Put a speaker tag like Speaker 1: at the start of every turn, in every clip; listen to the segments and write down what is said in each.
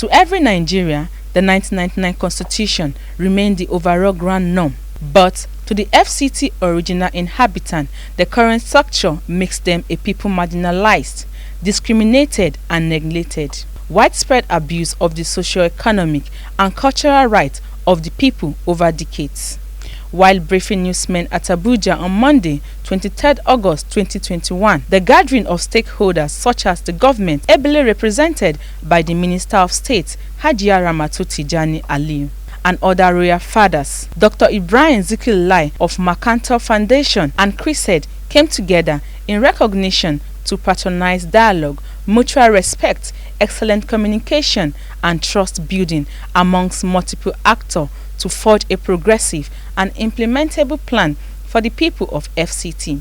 Speaker 1: To every Nigeria, the 1999 Constitution remained the overall grand norm. But to the FCT original inhabitant, the current structure makes them a people marginalized, discriminated and neglected. Widespread abuse of the socio-economic and cultural rights of the people over decades. While briefing newsmen at Abuja on Monday, 23 August 2021, the gathering of stakeholders such as the government, ably represented by the Minister of State, Hajiya Ramatu Tijani Aliyu, and other royal fathers, Dr. Ibrahim Zikri Lai of Macantor Foundation and Crusade came together in recognition to patronize dialogue, mutual respect, excellent communication, and trust building amongst multiple actors to forge a progressive and implementable plan for the people of FCT.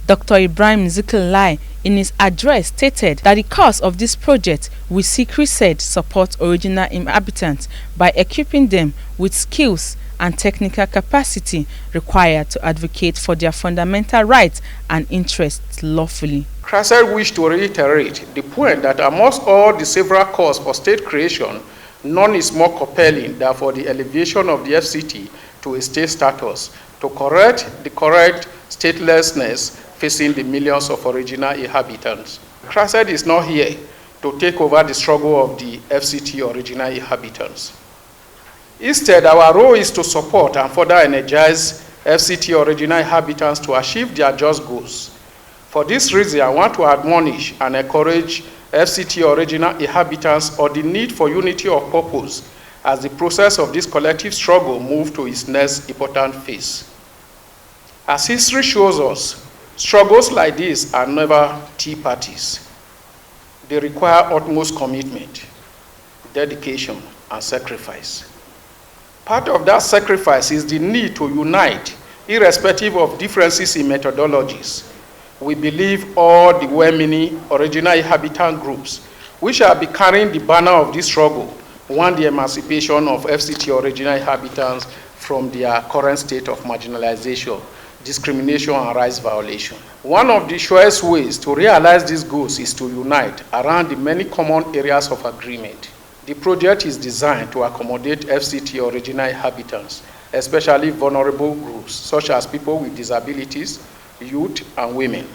Speaker 1: Dr. Ibrahim Zikri Lai in his address stated that the cause of this project will see Crusade support original inhabitants by equipping them with skills and technical capacity required to advocate for their fundamental rights and interests lawfully.
Speaker 2: Crusade wished to reiterate the point that amongst all the several causes for state creation, none is more compelling than for the elevation of the FCT to a state status to correct the correct statelessness facing the millions of original inhabitants. Crusade is not here to take over the struggle of the FCT original inhabitants. Instead, our role is to support and further energize FCT original inhabitants to achieve their just goals. For this reason, I want to admonish and encourage FCT original inhabitants on the need for unity of purpose as the process of this collective struggle moves to its next important phase. As history shows us, struggles like this are never tea parties. They require utmost commitment, dedication, and sacrifice. Part of that sacrifice is the need to unite, irrespective of differences in methodologies. We believe all the well-meaning original inhabitant groups, which shall be carrying the banner of this struggle, want the emancipation of FCT original inhabitants from their current state of marginalization, discrimination, and rights violation. One of the surest ways to realize these goals is to unite around the many common areas of agreement. The project is designed to accommodate FCT original inhabitants, especially vulnerable groups such as people with disabilities, youth, and women.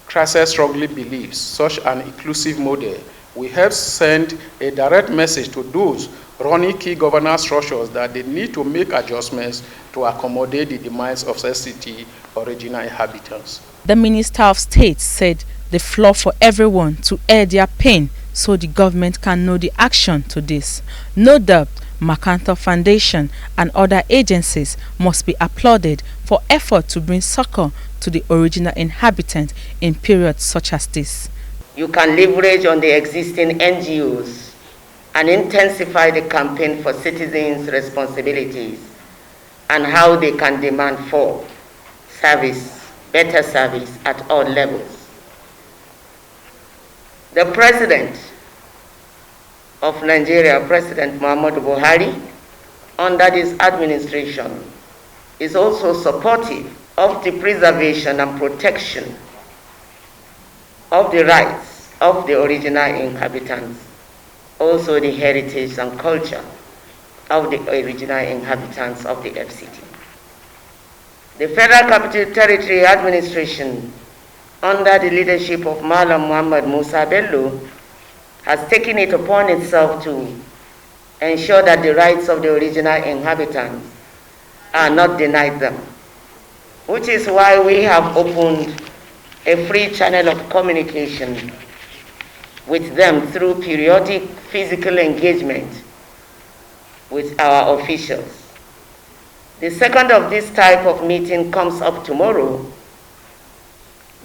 Speaker 2: Crusade strongly believes such an inclusive model will help send a direct message to those running key governance structures that they need to make adjustments to accommodate the demands of FCT original inhabitants.
Speaker 1: The Minister of State said the floor for everyone to air their pain so the government can know the action to this. No doubt, Macantor Foundation and other agencies must be applauded for effort to bring succor to the original inhabitants in periods such as this.
Speaker 3: You can leverage on the existing NGOs and intensify the campaign for citizens' responsibilities and how they can demand for service, better service at all levels. The President of Nigeria, President Muhammadu Buhari, under this administration, is also supportive of the preservation and protection of the rights of the original inhabitants, also the heritage and culture of the original inhabitants of the FCT. The Federal Capital Territory Administration, under the leadership of Malam Muhammad Musa Bello, has taken it upon itself to ensure that the rights of the original inhabitants are not denied them, which is why we have opened a free channel of communication with them through periodic physical engagement with our officials. The second of this type of meeting comes up tomorrow,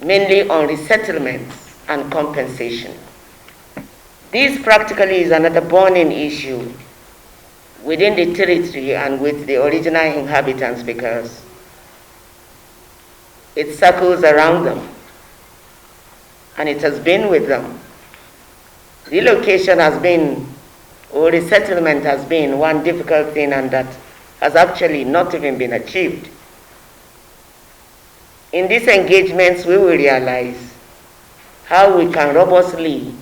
Speaker 3: mainly on resettlements and compensation. This practically is another burning issue within the territory and with the original inhabitants because it circles around them and it has been with them. Relocation has been, or resettlement has been one difficult thing, and that has actually not even been achieved. In these engagements, we will realize how we can robustly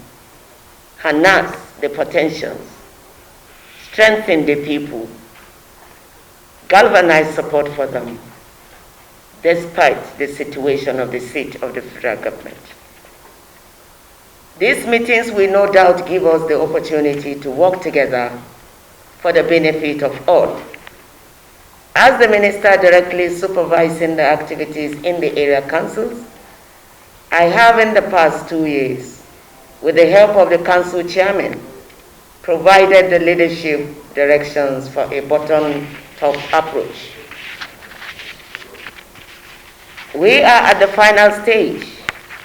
Speaker 3: harness the potentials strengthen the people, galvanize support for them, despite the situation of the seat of the federal government. These meetings will no doubt give us the opportunity to work together for the benefit of all. As the minister directly supervising the activities in the area councils, I have in the past 2 years, with the help of the council chairman, provided the leadership directions for a bottom-top approach. We are at the final stage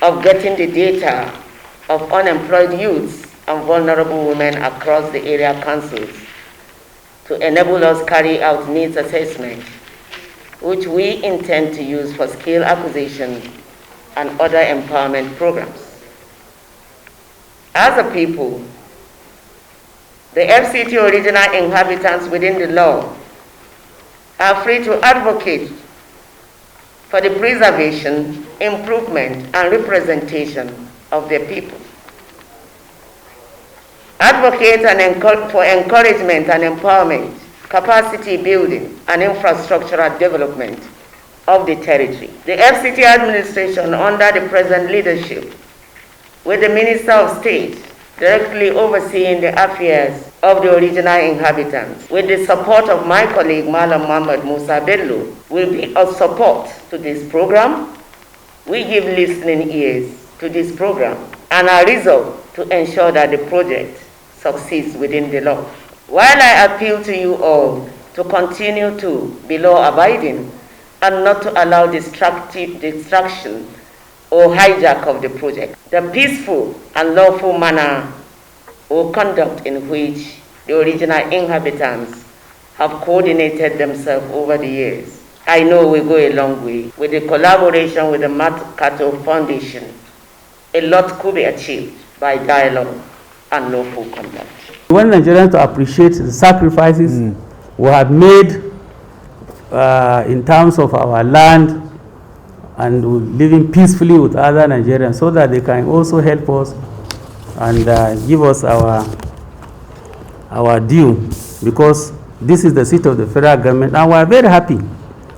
Speaker 3: of getting the data of unemployed youths and vulnerable women across the area councils to enable us carry out needs assessment, which we intend to use for skill acquisition and other empowerment programs. As a people, the FCT original inhabitants within the law are free to advocate for the preservation, improvement, and representation of their people. Advocate for encouragement and empowerment, capacity building, and infrastructural development of the territory. The FCT administration, under the present leadership, with the Minister of State directly overseeing the affairs of the original inhabitants, with the support of my colleague Malam Muhammad Musa Bello, will be of support to this program. We give listening ears to this program and are resolved to ensure that the project succeeds within the law. While I appeal to you all to continue to be law-abiding and not to allow distraction or hijack of the project, the peaceful and lawful manner or conduct in which the original inhabitants have coordinated themselves over the years, I know will go a long way. With the collaboration with the Matt Cato Foundation, a lot could be achieved by dialogue and lawful conduct.
Speaker 4: We want Nigerians to appreciate the sacrifices we have made in terms of our land and living peacefully with other Nigerians, so that they can also help us and give us our due, because this is the seat of the federal government, and we are very happy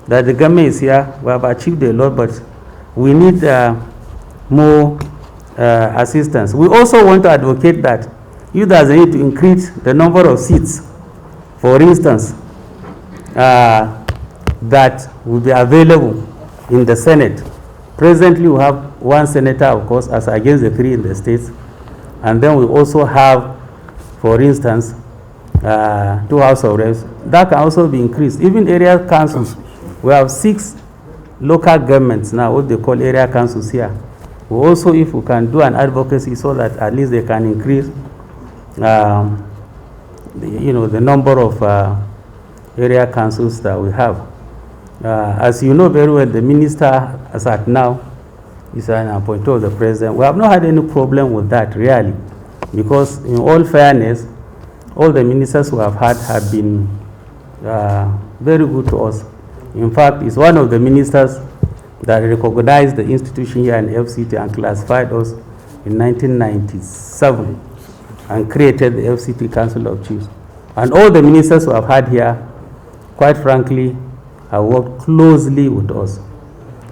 Speaker 4: that the government is here. We have achieved a lot, but we need more assistance. We also want to advocate that you guys need to increase the number of seats, for instance, that will be available in the Senate. Presently, we have one senator, of course, as against the 3 in the states. And then we also have, for instance, 2 House of Reps. That can also be increased. Even area councils, we have 6 local governments now, what they call area councils here. We also, if we can do an advocacy so that at least they can increase the number of area councils that we have. As you know very well, the minister, as at now, is an appointee of the president. We have not had any problem with that, really, because in all fairness, all the ministers we have had have been very good to us. In fact, it's one of the ministers that recognized the institution here in FCT and classified us in 1997 and created the FCT Council of Chiefs. And all the ministers who have had here, quite frankly, have worked closely with us,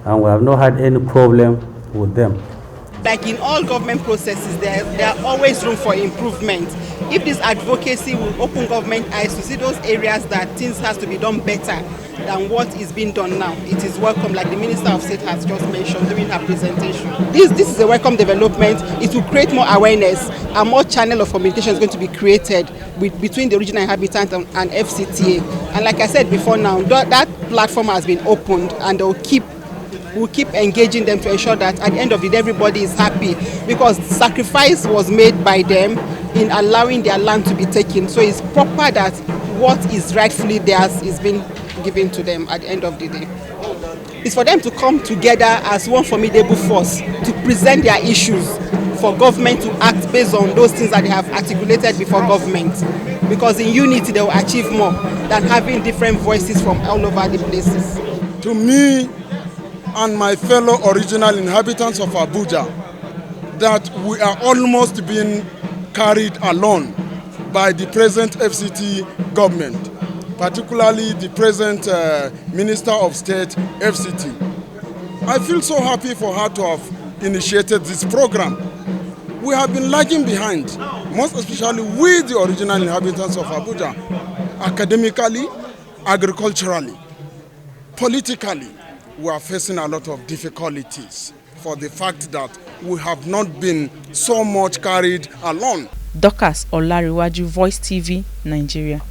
Speaker 4: and we have not had any problem with them.
Speaker 5: Like in all government processes, there are always room for improvement. If this advocacy will open government eyes to see those areas that things has to be done better than what is being done now, it is welcome, like the Minister of State has just mentioned during her presentation. This is a welcome development. It will create more awareness, and more channel of communication is going to be created between the original inhabitants and FCTA. And like I said before now, that platform has been opened, and we'll keep engaging them to ensure that at the end of the day everybody is happy, because sacrifice was made by them in allowing their land to be taken. So it's proper that what is rightfully theirs is being given to them at the end of the day. It's for them to come together as one formidable force to present their issues, for government to act based on those things that they have articulated before government, because in unity they will achieve more than having different voices from all over the places.
Speaker 6: To me and my fellow original inhabitants of Abuja, that we are almost being carried along by the present FCT government, particularly the present Minister of State, FCT. I feel so happy for her to have initiated this program. We have been lagging behind, most especially with the original inhabitants of Abuja, academically, agriculturally, politically. We are facing a lot of difficulties for the fact that we have not been so much carried along.
Speaker 1: Dorcas Olariwaju, Voice TV, Nigeria.